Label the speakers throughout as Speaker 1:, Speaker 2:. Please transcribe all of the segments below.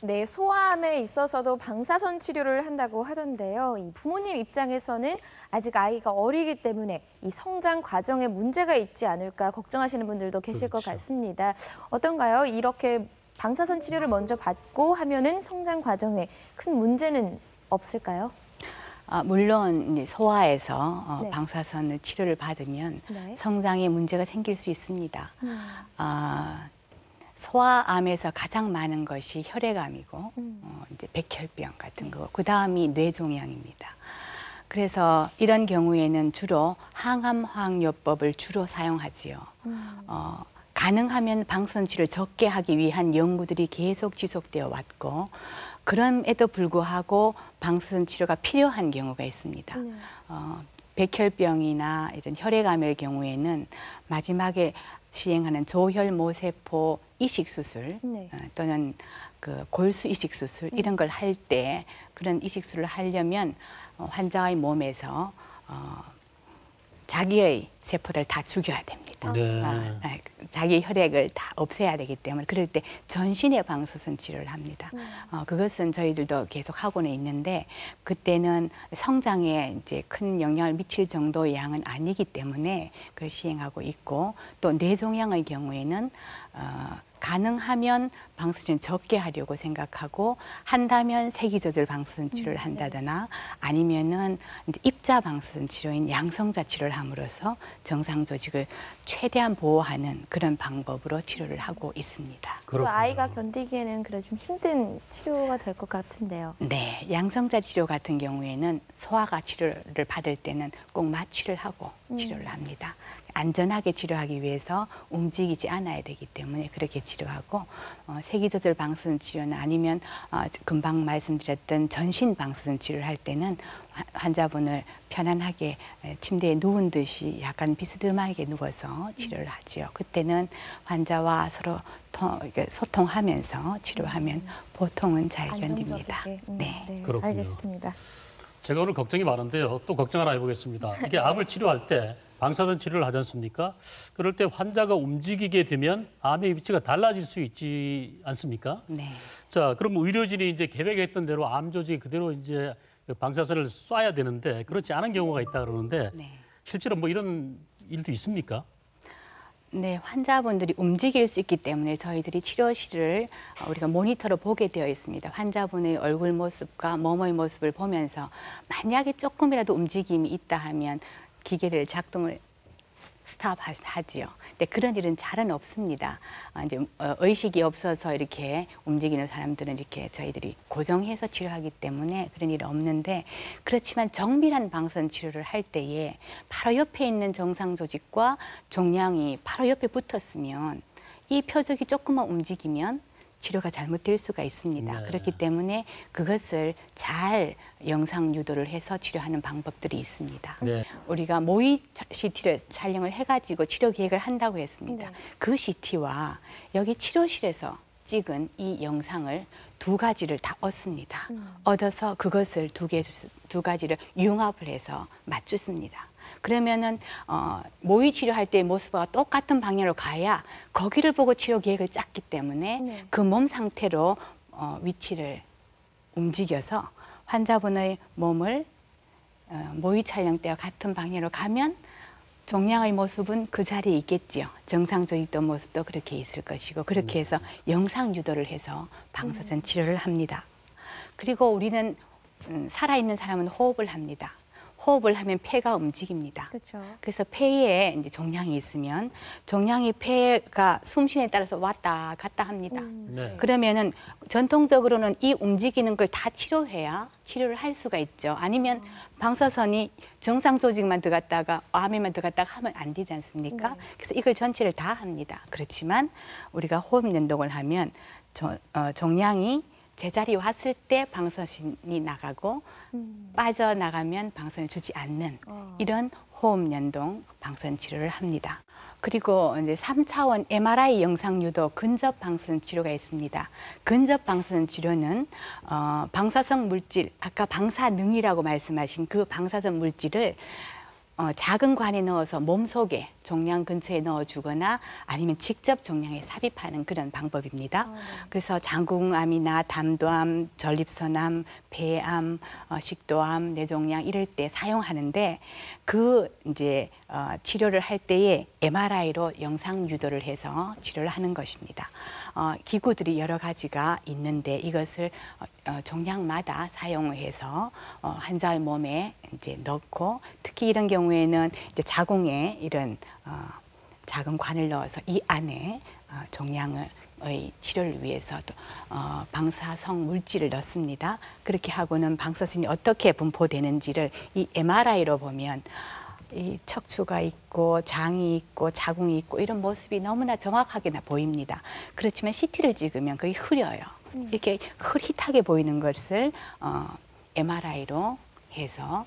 Speaker 1: 네, 소아암에 있어서도 방사선 치료를 한다고 하던데요. 이 부모님 입장에서는 아직 아이가 어리기 때문에 이 성장 과정에 문제가 있지 않을까 걱정하시는 분들도 계실 것 같습니다. 어떤가요? 이렇게 방사선 치료를 먼저 받고 하면은 성장 과정에 큰 문제는 없을까요?
Speaker 2: 물론 이제 소아에서
Speaker 1: 네.
Speaker 2: 방사선을 치료를 받으면
Speaker 1: 네.
Speaker 2: 성장에 문제가 생길 수 있습니다. 소아암에서 가장 많은 것이 혈액암이고 이제 백혈병 같은 거, 그 다음이 뇌종양입니다. 그래서 이런 경우에는 주로 항암화학요법을 주로 사용하지요. 가능하면 방사선 치료를 적게 하기 위한 연구들이 계속 지속되어 왔고, 그럼에도 불구하고 방사선 치료가 필요한 경우가 있습니다. 백혈병이나 이런 혈액암의 경우에는 마지막에 시행하는 조혈모세포 이식 수술 또는 그 골수 이식 수술 이런 걸 할 때, 그런 이식 수술을 하려면 환자의 몸에서 자기의 세포들을 다 죽여야 됩니다.
Speaker 3: 네.
Speaker 2: 자기 혈액을 다 없애야 되기 때문에 그럴 때 전신의 방사선 치료를 합니다. 그것은 저희들도 계속 하고는 있는데, 그때는 성장에 이제 큰 영향을 미칠 정도의 양은 아니기 때문에 그걸 시행하고 있고, 또 뇌종양의 경우에는 가능하면 방사선을 적게 하려고 생각하고, 한다면 세기조절 방사선 치료를 한다거나 아니면은 이제 입자 방사선 치료인 양성자 치료를 함으로써 정상 조직을 최대한 보호하는 그런 방법으로 치료를 하고 있습니다.
Speaker 1: 그 아이가 견디기에는 그래도 좀 힘든 치료가 될 것 같은데요.
Speaker 2: 네, 양성자 치료 같은 경우에는 소아가 치료를 받을 때는 꼭 마취를 하고 치료를 합니다. 안전하게 치료하기 위해서 움직이지 않아야 되기 때문에 그렇게 치료하고, 세기조절 방사선 치료는 아니면 금방 말씀드렸던 전신 방사선 치료를 할 때는 환자분을 편안하게 침대에 누운 듯이 약간 비스듬하게 누워서 치료를 하지요. 그때는 환자와 서로 소통하면서 치료하면 보통은 잘 견딥니다.
Speaker 1: 네,
Speaker 3: 그렇군요.
Speaker 1: 알겠습니다.
Speaker 3: 제가 오늘 걱정이 많은데요. 또 걱정 하나 해보겠습니다. 이게 암을 치료할 때 방사선 치료를 하지 않습니까? 그럴 때 환자가 움직이게 되면 암의 위치가 달라질 수 있지 않습니까?
Speaker 2: 네.
Speaker 3: 자, 그럼 의료진이 이제 계획했던 대로 암 조직이 그대로 이제 방사선을 쏴야 되는데 그렇지 않은 경우가 있다 그러는데 실제로 뭐 이런 일도 있습니까?
Speaker 2: 네, 환자분들이 움직일 수 있기 때문에 저희들이 치료실을 우리가 모니터로 보게 되어 있습니다. 환자분의 얼굴 모습과 몸의 모습을 보면서 만약에 조금이라도 움직임이 있다 하면 기계를 작동을 스탑하지요. 근데 그런 일은 잘은 없습니다. 이제 의식이 없어서 이렇게 움직이는 사람들은 이렇게 저희들이 고정해서 치료하기 때문에 그런 일은 없는데, 그렇지만 정밀한 방사선 치료를 할 때에 바로 옆에 있는 정상 조직과 종양이 바로 옆에 붙었으면 이 표적이 조금만 움직이면 치료가 잘못될 수가 있습니다.
Speaker 3: 네.
Speaker 2: 그렇기 때문에 그것을 잘 영상 유도를 해서 치료하는 방법들이 있습니다.
Speaker 3: 네.
Speaker 2: 우리가 모의 CT를 촬영을 해가지고 치료 계획을 한다고 했습니다.
Speaker 1: 네.
Speaker 2: 그 CT와 여기 치료실에서 찍은 이 영상을 두 가지를 다 얻습니다. 얻어서 그것을 두 가지를 융합을 해서 맞추습니다. 그러면은 모의 치료할 때의 모습과 똑같은 방향으로 가야 거기를 보고 치료 계획을 짰기 때문에 그 몸 상태로 위치를 움직여서 환자분의 몸을 모의 촬영 때와 같은 방향으로 가면 종양의 모습은 그 자리에 있겠지요. 정상 조직도 모습도 그렇게 있을 것이고, 그렇게 해서 영상 유도를 해서 방사선 치료를 합니다. 그리고 우리는 살아있는 사람은 호흡을 합니다. 호흡을 하면 폐가 움직입니다.
Speaker 1: 그렇죠.
Speaker 2: 그래서 폐에 이제 종양이 있으면 종양이 폐가 숨쉬에 따라서 왔다 갔다 합니다.
Speaker 3: 네.
Speaker 2: 그러면은 전통적으로는 이 움직이는 걸 다 치료해야 치료를 할 수가 있죠. 아니면 방사선이 정상 조직만 들어갔다가 암에만 들어갔다가 하면 안 되지 않습니까? 그래서 이걸 전체를 다 합니다. 그렇지만 우리가 호흡 연동을 하면 종양이 제자리에 왔을 때 방사선이 나가고 빠져나가면 방사선을 주지 않는 이런 호흡 연동 방사선 치료를 합니다. 그리고 이제 3차원 MRI 영상 유도 근접 방사선 치료가 있습니다. 근접 방사선 치료는 방사성 물질, 아까 방사능이라고 말씀하신 그 방사선 물질을 작은 관에 넣어서 몸속에 종양 근처에 넣어주거나 아니면 직접 종양에 삽입하는 그런 방법입니다.
Speaker 1: 네.
Speaker 2: 그래서 장궁암이나 담도암, 전립선암, 폐암, 식도암, 뇌종양 이럴 때 사용하는데 그 이제 치료를 할 때에 MRI로 영상 유도를 해서 치료를 하는 것입니다. 기구들이 여러 가지가 있는데 이것을 종양마다 사용해서 환자의 몸에 이제 넣고 특히 이런 경우에는 이제 자궁에 이런 작은 관을 넣어서 이 안에 종양의 치료를 위해서 또 방사성 물질을 넣습니다. 그렇게 하고는 방사선이 어떻게 분포되는지를 이 MRI로 보면 이 척추가 있고 장이 있고 자궁이 있고 이런 모습이 너무나 정확하게 보입니다. 그렇지만 CT를 찍으면 거의 흐려요. 이렇게 흐릿하게 보이는 것을 MRI로 해서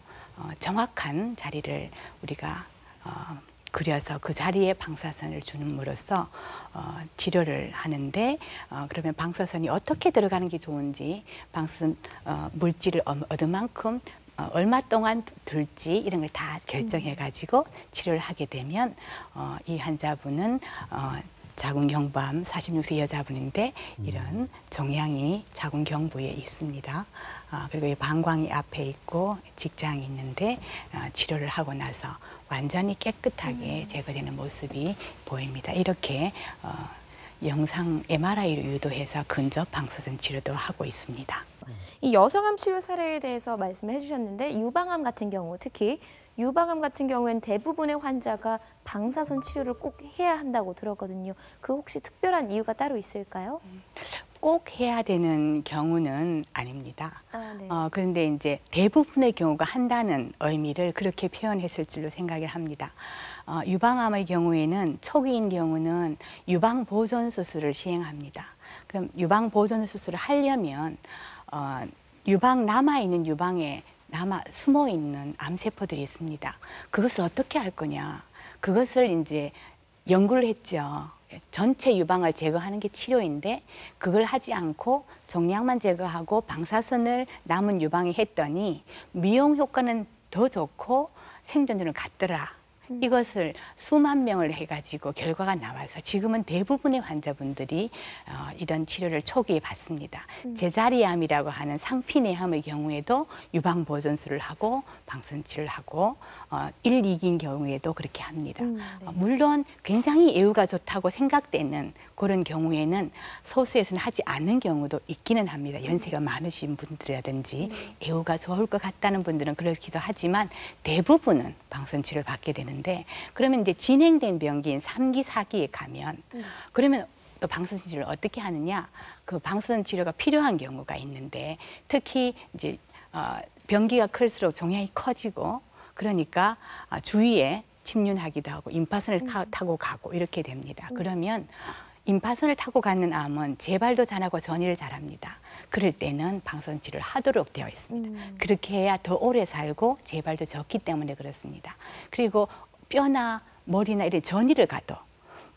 Speaker 2: 정확한 자리를 우리가 그려서 그 자리에 방사선을 주는으로써 치료를 하는데 그러면 방사선이 어떻게 들어가는 게 좋은지 방사선 물질을 얻은 만큼 얼마 동안 둘지 이런 걸 다 결정해 가지고 치료를 하게 되면 이 환자분은 자궁경부암 46세 여자분인데 이런 종양이 자궁경부에 있습니다. 그리고 이 방광이 앞에 있고 직장이 있는데 치료를 하고 나서 완전히 깨끗하게 제거되는 모습이 보입니다. 이렇게 영상 MRI로 유도해서 근접 방사선 치료도 하고 있습니다.
Speaker 1: 이 여성암 치료 사례에 대해서 말씀을 해주셨는데 유방암 같은 경우 특히 유방암 같은 경우에는 대부분의 환자가 방사선 치료를 꼭 해야 한다고 들었거든요. 그 혹시 특별한 이유가 따로 있을까요?
Speaker 2: 꼭 해야 되는 경우는 아닙니다.
Speaker 1: 네.
Speaker 2: 그런데 이제 대부분의 경우가 한다는 의미를 그렇게 표현했을 줄로 생각을 합니다. 유방암의 경우에는 초기인 경우는 유방 보존 수술을 시행합니다. 그럼 유방 보존 수술을 하려면 남아있는 유방에 숨어 있는 암세포들이 있습니다. 그것을 어떻게 할 거냐? 그것을 이제 연구를 했죠. 전체 유방을 제거하는 게 치료인데 그걸 하지 않고 종양만 제거하고 방사선을 남은 유방에 했더니 미용 효과는 더 좋고 생존율은 같더라. 이것을 수만 명을 해가지고 결과가 나와서 지금은 대부분의 환자분들이 이런 치료를 초기에 받습니다. 제자리암이라고 하는 상피내암의 경우에도 유방 보존술을 하고 방사선 치료를 하고 1, 2기인 경우에도 그렇게 합니다.
Speaker 1: 네.
Speaker 2: 물론 굉장히 애우가 좋다고 생각되는 그런 경우에는 소수에서는 하지 않는 경우도 있기는 합니다. 연세가 많으신 분들이라든지 애우가 좋을 것 같다는 분들은 그렇기도 하지만 대부분은 방사선 치료를 받게 되는데 그러면 이제 진행된 병기인 3기, 4기에 가면 그러면 또 방사선 치료를 어떻게 하느냐? 그 방사선 치료가 필요한 경우가 있는데 특히 이제 병기가 클수록 종양이 커지고 그러니까 주위에 침륜하기도 하고 임파선을 타고 가고 이렇게 됩니다. 그러면 임파선을 타고 가는 암은 재발도 잘하고 전이를 잘합니다. 그럴 때는 방사선 치료를 하도록 되어 있습니다. 그렇게 해야 더 오래 살고 재발도 적기 때문에 그렇습니다. 그리고 뼈나 머리나 이런 전이를 가도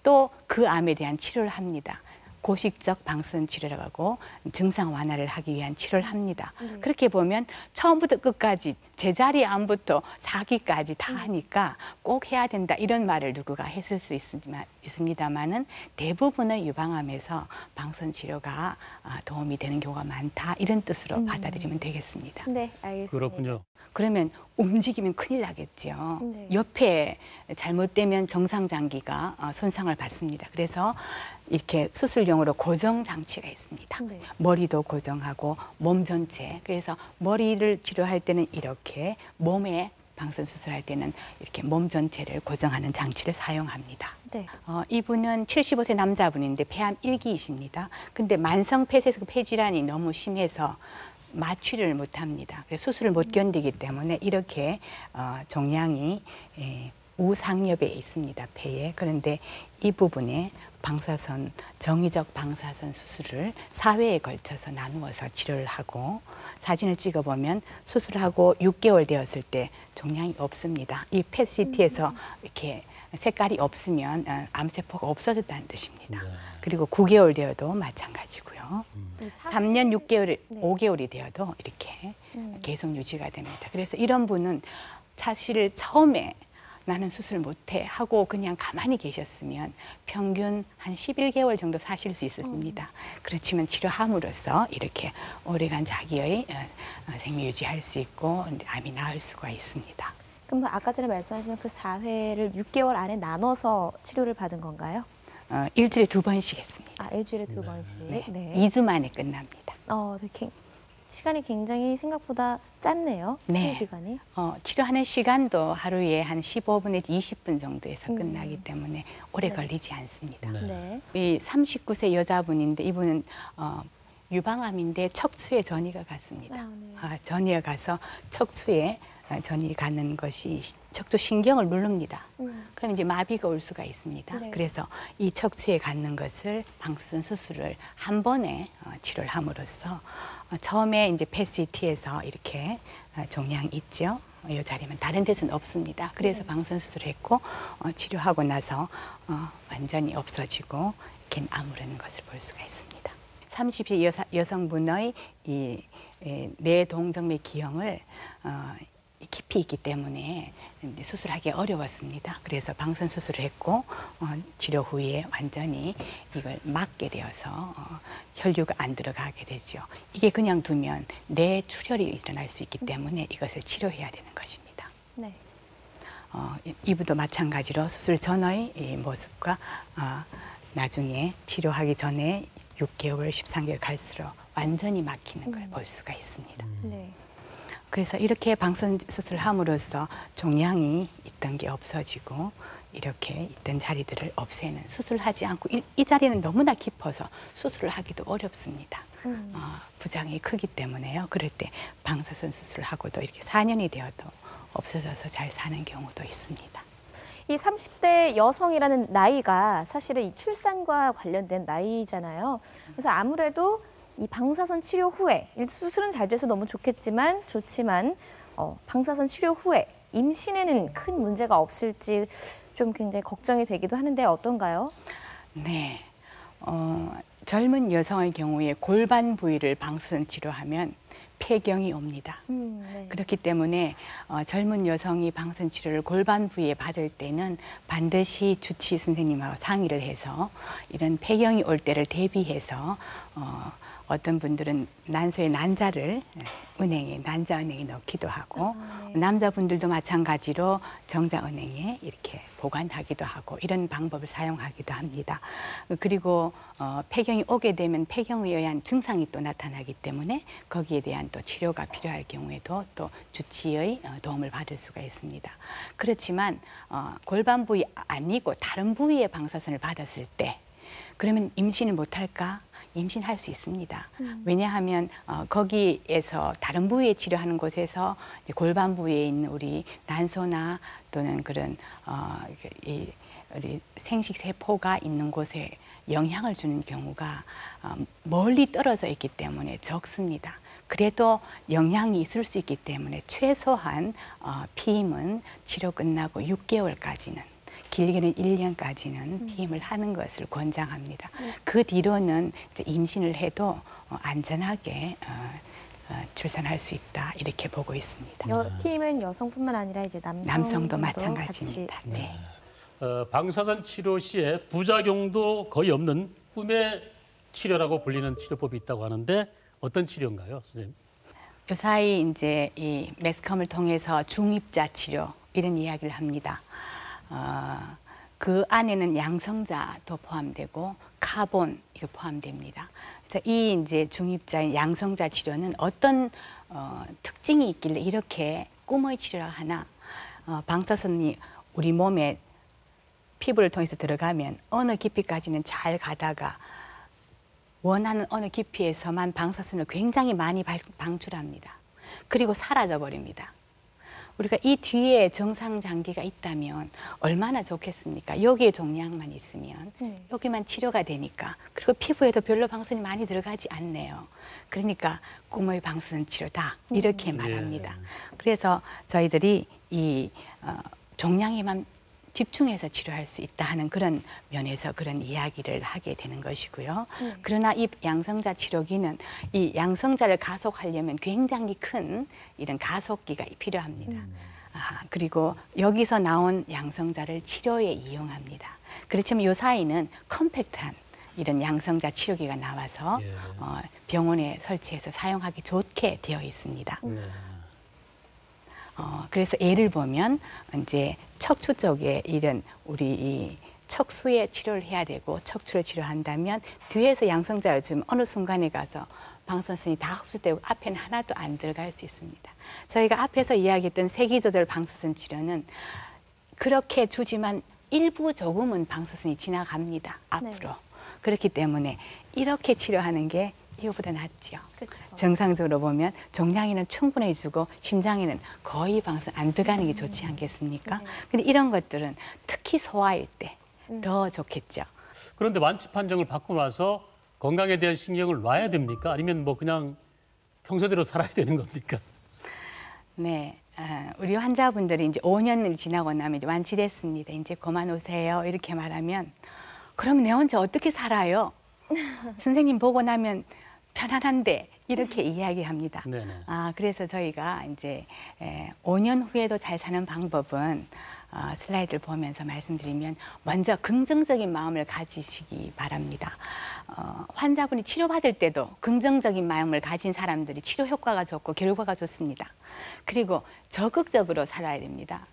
Speaker 2: 또 그 암에 대한 치료를 합니다. 고식적 방사선 치료라고 하고 증상 완화를 하기 위한 치료를 합니다. 그렇게 보면 처음부터 끝까지 제자리 암부터 4기까지 다 하니까 꼭 해야 된다 이런 말을 누구가 했을 수 있습니다만은 대부분의 유방암에서 방사선 치료가 도움이 되는 경우가 많다 이런 뜻으로 받아들이면 되겠습니다.
Speaker 1: 네, 알겠습니다.
Speaker 3: 그렇군요.
Speaker 2: 그러면 움직이면 큰일 나겠죠.
Speaker 1: 네.
Speaker 2: 옆에 잘못되면 정상장기가 손상을 받습니다. 그래서 이렇게 수술용으로 고정 장치가 있습니다.
Speaker 1: 네.
Speaker 2: 머리도 고정하고 몸 전체. 그래서 머리를 치료할 때는 이렇게 몸에 방사선 수술할 때는 이렇게 몸 전체를 고정하는 장치를 사용합니다.
Speaker 1: 네.
Speaker 2: 이분은 75세 남자분인데 폐암 1기이십니다. 근데 만성 폐쇄성 폐질환이 너무 심해서 마취를 못합니다. 그래서 수술을 못 견디기 때문에 이렇게 종양이 우상엽에 있습니다. 폐에. 그런데 이 부분에 방사선, 정의적 방사선 수술을 4회에 걸쳐서 나누어서 치료를 하고 사진을 찍어보면 수술하고 6개월 되었을 때 종양이 없습니다. 이 펫CT에서 이렇게 색깔이 없으면 암세포가 없어졌다는 뜻입니다.
Speaker 3: 네.
Speaker 2: 그리고 9개월 되어도 마찬가지고요. 3년 6개월,
Speaker 1: 네.
Speaker 2: 5개월이 되어도 이렇게 계속 유지가 됩니다. 그래서 이런 분은 사실 처음에 나는 수술 못해 하고 그냥 가만히 계셨으면 평균 한 11개월 정도 사실 수 있습니다. 그렇지만 치료함으로써 이렇게 오래간 자기의 생명 유지할 수 있고 암이 나을 수가 있습니다.
Speaker 1: 그럼 아까 전에 말씀하신 그 4회를 6개월 안에 나눠서 치료를 받은 건가요?
Speaker 2: 일주일에 2번씩 했습니다.
Speaker 1: 일주일에 2번씩.
Speaker 2: 네.
Speaker 1: 네.
Speaker 2: 2주 만에 끝납니다.
Speaker 1: 되게 시간이 굉장히 생각보다 짧네요.
Speaker 2: 네.
Speaker 1: 치료 기간이.
Speaker 2: 치료하는 시간도 하루에 한 15분에서 20분 정도에서 끝나기 때문에 오래
Speaker 1: 네.
Speaker 2: 걸리지 않습니다.
Speaker 1: 네.
Speaker 2: 이 39세 여자분인데 이분은 유방암인데 척추에 전이가 갔습니다.
Speaker 1: 네.
Speaker 2: 전이가 가서 척추에 전이 가는 것이 척추 신경을 누릅니다. 그럼 이제 마비가 올 수가 있습니다.
Speaker 1: 네.
Speaker 2: 그래서 이 척추에 갖는 것을 방사선 수술을 한 번에 치료를 함으로써 처음에 이제 PET-CT에서 이렇게 종양이 있죠. 이 자리면 다른 데서는 없습니다. 그래서 방사선 수술을 했고 치료하고 나서 완전히 없어지고 이렇게 아무런 것을 볼 수가 있습니다. 30세 여성분의 이 뇌동정맥 기형을 깊이 있기 때문에 수술하기 어려웠습니다. 그래서 방사선 수술을 했고 치료 후에 완전히 이걸 막게 되어서 혈류가 안 들어가게 되죠. 이게 그냥 두면 뇌출혈이 일어날 수 있기 때문에 이것을 치료해야 되는 것입니다.
Speaker 1: 네.
Speaker 2: 이분도 마찬가지로 수술 전의 이 모습과 나중에 치료하기 전에 6개월, 13개월 갈수록 완전히 막히는 걸 볼 수가 있습니다.
Speaker 1: 네.
Speaker 2: 그래서 이렇게 방사선 수술을 함으로써 종양이 있던 게 없어지고 이렇게 있던 자리들을 없애는 수술하지 않고 이 자리는 너무나 깊어서 수술을 하기도 어렵습니다. 부작용이 크기 때문에요. 그럴 때 방사선 수술을 하고도 이렇게 4년이 되어도 없어져서 잘 사는 경우도 있습니다.
Speaker 1: 이 30대 여성이라는 나이가 사실은 이 출산과 관련된 나이잖아요. 그래서 아무래도 이 방사선 치료 후에 수술은 잘 돼서 너무 좋지만 방사선 치료 후에 임신에는 큰 문제가 없을지 좀 굉장히 걱정이 되기도 하는데 어떤가요?
Speaker 2: 네, 젊은 여성의 경우에 골반 부위를 방사선 치료하면 폐경이 옵니다.
Speaker 1: 네.
Speaker 2: 그렇기 때문에 젊은 여성이 방사선 치료를 골반 부위에 받을 때는 반드시 주치 선생님하고 상의를 해서 이런 폐경이 올 때를 대비해서 어떤 분들은 난소의 난자를 난자은행에 넣기도 하고
Speaker 1: 네.
Speaker 2: 남자분들도 마찬가지로 정자은행에 이렇게 보관하기도 하고 이런 방법을 사용하기도 합니다. 그리고 폐경이 오게 되면 폐경에 의한 증상이 또 나타나기 때문에 거기에 대한 또 치료가 필요할 경우에도 또 주치의 도움을 받을 수가 있습니다. 그렇지만 골반 부위 아니고 다른 부위의 방사선을 받았을 때 그러면 임신을 못할까? 임신할 수 있습니다. 왜냐하면 거기에서 다른 부위에 치료하는 곳에서 이제 골반 부위에 있는 우리 난소나 또는 그런 우리 생식 세포가 있는 곳에 영향을 주는 경우가 멀리 떨어져 있기 때문에 적습니다. 그래도 영향이 있을 수 있기 때문에 최소한 피임은 치료 끝나고 6개월까지는 길게는 1년까지는 피임을 하는 것을 권장합니다. 그 뒤로는 이제 임신을 해도 안전하게 출산할 수 있다 이렇게 보고 있습니다.
Speaker 1: 피임은 여성뿐만 아니라 이제
Speaker 2: 남성도 마찬가지입니다.
Speaker 1: 같이.
Speaker 2: 네.
Speaker 3: 방사선 치료 시에 부작용도 거의 없는 꿈의 치료라고 불리는 치료법이 있다고 하는데 어떤 치료인가요, 선생님?
Speaker 2: 요사이 이제 이 매스컴을 통해서 중입자 치료 이런 이야기를 합니다. 그 안에는 양성자도 포함되고 카본 이거 포함됩니다. 그래서 이 이제 중입자인 양성자 치료는 어떤 특징이 있길래 이렇게 꿈의 치료라 하나 방사선이 우리 몸에 피부를 통해서 들어가면 어느 깊이까지는 잘 가다가 원하는 어느 깊이에서만 방사선을 굉장히 많이 방출합니다. 그리고 사라져 버립니다. 우리가 이 뒤에 정상 장기가 있다면 얼마나 좋겠습니까? 여기에 종양만 있으면 여기만 치료가 되니까 그리고 피부에도 별로 방사선이 많이 들어가지 않네요. 그러니까 꿈의 방사선 치료다 이렇게 말합니다. 그래서 저희들이 이 종양에만 집중해서 치료할 수 있다 하는 그런 면에서 그런 이야기를 하게 되는 것이고요. 그러나 이 양성자 치료기는 이 양성자를 가속하려면 굉장히 큰 이런 가속기가 필요합니다. 그리고 여기서 나온 양성자를 치료에 이용합니다. 그렇지만 이 사이는 컴팩트한 이런 양성자 치료기가 나와서
Speaker 3: 예.
Speaker 2: 병원에 설치해서 사용하기 좋게 되어 있습니다.
Speaker 3: 네.
Speaker 2: 그래서 예를 보면 이제 척추 쪽에 이런 우리 이 척수에 치료를 해야 되고 척추를 치료한다면 뒤에서 양성자를 주면 어느 순간에 가서 방사선이 다 흡수되고 앞에는 하나도 안 들어갈 수 있습니다. 저희가 앞에서 이야기했던 세기조절 방사선 치료는 그렇게 주지만 일부 조금은 방사선이 지나갑니다. 앞으로.
Speaker 1: 네.
Speaker 2: 그렇기 때문에 이렇게 치료하는 게 이거보다 낫죠.
Speaker 1: 그렇죠.
Speaker 2: 정상적으로 보면 종양에는 충분히 주고 심장에는 거의 방사선 안 들어가는 게 좋지 않겠습니까?
Speaker 1: 네.
Speaker 2: 근데 이런 것들은 특히 소아일 때 더 좋겠죠.
Speaker 3: 그런데 완치 판정을 받고 나서 건강에 대한 신경을 놔야 됩니까? 아니면 뭐 그냥 평소대로 살아야 되는 겁니까?
Speaker 2: 네, 우리 환자분들이 이제 5년을 지나고 나면 이제 완치됐습니다. 이제 그만 오세요. 이렇게 말하면 그럼 내 혼자 어떻게 살아요? 선생님 보고 나면 편안한데 이렇게 이야기합니다.
Speaker 3: 네네.
Speaker 2: 그래서 저희가 이제 5년 후에도 잘 사는 방법은 슬라이드를 보면서 말씀드리면 먼저 긍정적인 마음을 가지시기 바랍니다. 환자분이 치료받을 때도 긍정적인 마음을 가진 사람들이 치료 효과가 좋고 결과가 좋습니다. 그리고 적극적으로 살아야 됩니다.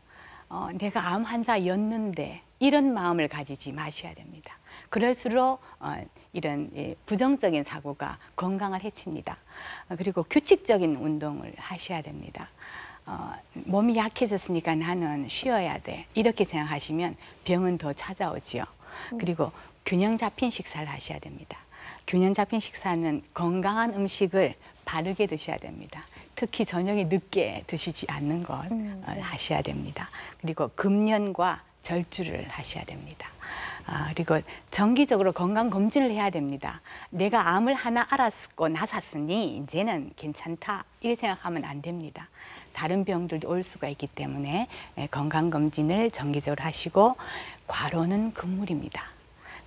Speaker 2: 내가 암 환자였는데 이런 마음을 가지지 마셔야 됩니다. 그럴수록 이런 부정적인 사고가 건강을 해칩니다. 그리고 규칙적인 운동을 하셔야 됩니다. 몸이 약해졌으니까 나는 쉬어야 돼. 이렇게 생각하시면 병은 더 찾아오지요. 그리고 균형 잡힌 식사를 하셔야 됩니다. 균형 잡힌 식사는 건강한 음식을 바르게 드셔야 됩니다. 특히 저녁에 늦게 드시지 않는 것 하셔야 됩니다. 그리고 금연과 절주를 하셔야 됩니다. 그리고 정기적으로 건강검진을 해야 됩니다. 내가 암을 하나 알았고 나섰으니 이제는 괜찮다 이렇게 생각하면 안 됩니다. 다른 병들도 올 수가 있기 때문에 건강검진을 정기적으로 하시고 과로는 금물입니다.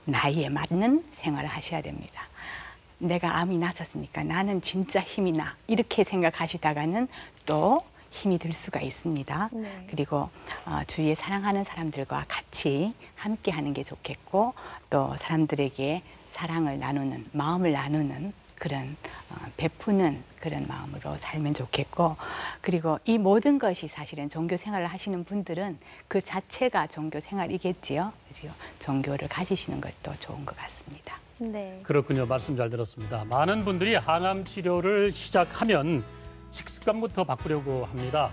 Speaker 2: 나이에 맞는 생활을 하셔야 됩니다. 내가 암이 나섰으니까 나는 진짜 힘이 나 이렇게 생각하시다가는 또 힘이 들 수가 있습니다.
Speaker 1: 네.
Speaker 2: 그리고 주위에 사랑하는 사람들과 같이 함께 하는 게 좋겠고 또 사람들에게 사랑을 나누는 마음을 나누는 그런 베푸는 그런 마음으로 살면 좋겠고 그리고 이 모든 것이 사실은 종교 생활을 하시는 분들은 그 자체가 종교 생활이겠지요. 그죠? 종교를 가지시는 것도 좋은 것 같습니다.
Speaker 1: 네.
Speaker 3: 그렇군요. 말씀 잘 들었습니다. 많은 분들이 항암 치료를 시작하면 식습관부터 바꾸려고 합니다.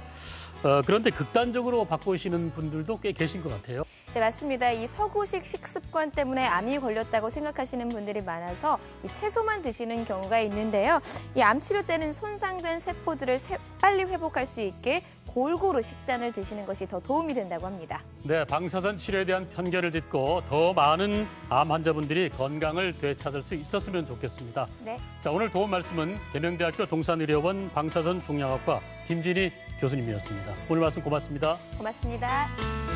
Speaker 3: 그런데 극단적으로 바꾸시는 분들도 꽤 계신 것 같아요.
Speaker 1: 네, 맞습니다. 이 서구식 식습관 때문에 암이 걸렸다고 생각하시는 분들이 많아서 이 채소만 드시는 경우가 있는데요. 이 암 치료 때는 손상된 세포들을 빨리 회복할 수 있게 골고루 식단을 드시는 것이 더 도움이 된다고 합니다.
Speaker 3: 네, 방사선 치료에 대한 편견을 딛고 더 많은 암 환자분들이 건강을 되찾을 수 있었으면 좋겠습니다.
Speaker 1: 네.
Speaker 3: 자, 오늘 도움 말씀은 계명대학교 동산의료원 방사선 종양학과 김진희 교수님이었습니다. 오늘 말씀 고맙습니다.
Speaker 1: 고맙습니다.